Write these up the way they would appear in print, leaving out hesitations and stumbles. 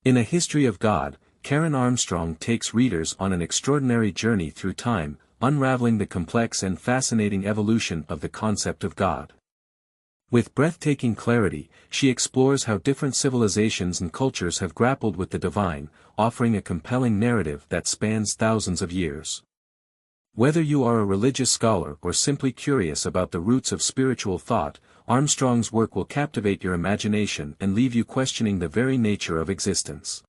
In A History of God, Karen Armstrong takes readers on an extraordinary journey through time, unraveling the complex and fascinating evolution of the concept of God. With breathtaking clarity, she explores how different civilizations and cultures have grappled with the divine, offering a compelling narrative that spans thousands of years. Whether you are a religious scholar or simply curious about the roots of spiritual thought, Armstrong's work will captivate your imagination and leave you questioning the very nature of existence.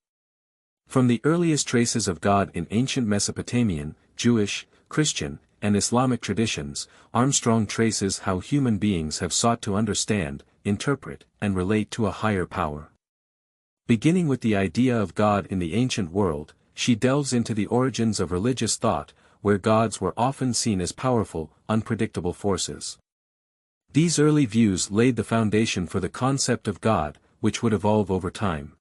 From the earliest traces of God in ancient Mesopotamian, Jewish, Christian, and Islamic traditions, Armstrong traces how human beings have sought to understand, interpret, and relate to a higher power. Beginning with the idea of God in the ancient world, she delves into the origins of religious thought, where gods were often seen as powerful, unpredictable forces. These early views laid the foundation for the concept of God, which would evolve over time.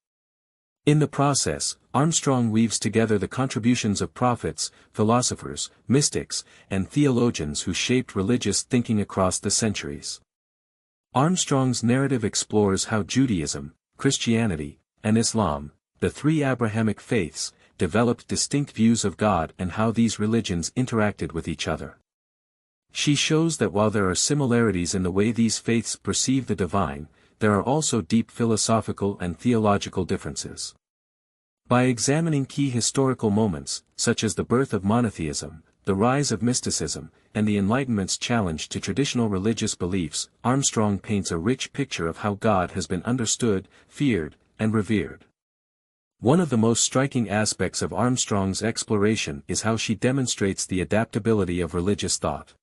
In the process, Armstrong weaves together the contributions of prophets, philosophers, mystics, and theologians who shaped religious thinking across the centuries. Armstrong's narrative explores how Judaism, Christianity, and Islam, the three Abrahamic faiths, developed distinct views of God and how these religions interacted with each other. She shows that while there are similarities in the way these faiths perceive the divine, there are also deep philosophical and theological differences. By examining key historical moments, such as the birth of monotheism, the rise of mysticism, and the Enlightenment's challenge to traditional religious beliefs, Armstrong paints a rich picture of how God has been understood, feared, and revered. One of the most striking aspects of Armstrong's exploration is how she demonstrates the adaptability of religious thought.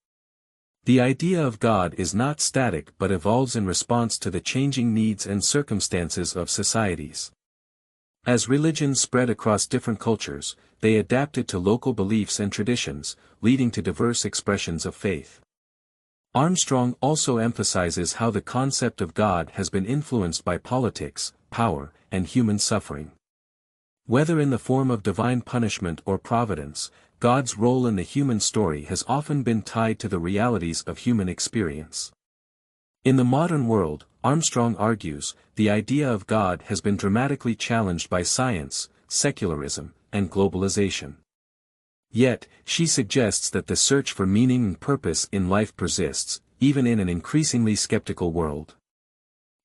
The idea of God is not static but evolves in response to the changing needs and circumstances of societies. As religions spread across different cultures, they adapted to local beliefs and traditions, leading to diverse expressions of faith. Armstrong also emphasizes how the concept of God has been influenced by politics, power, and human suffering. Whether in the form of divine punishment or providence, God's role in the human story has often been tied to the realities of human experience. In the modern world, Armstrong argues, the idea of God has been dramatically challenged by science, secularism, and globalization. Yet, she suggests that the search for meaning and purpose in life persists, even in an increasingly skeptical world.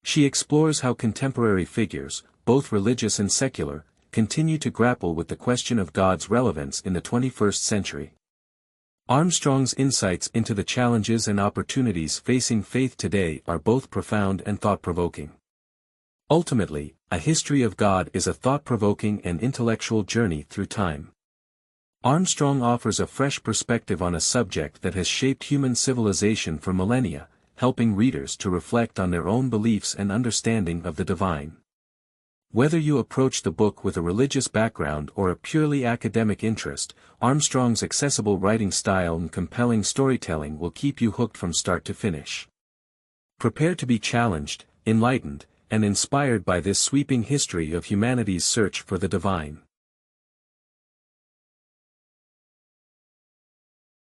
She explores how contemporary figures, both religious and secular, continue to grapple with the question of God's relevance in the 21st century. Armstrong's insights into the challenges and opportunities facing faith today are both profound and thought-provoking. Ultimately, A History of God is a thought-provoking and intellectual journey through time. Armstrong offers a fresh perspective on a subject that has shaped human civilization for millennia, helping readers to reflect on their own beliefs and understanding of the divine. Whether you approach the book with a religious background or a purely academic interest, Armstrong's accessible writing style and compelling storytelling will keep you hooked from start to finish. Prepare to be challenged, enlightened, and inspired by this sweeping history of humanity's search for the divine.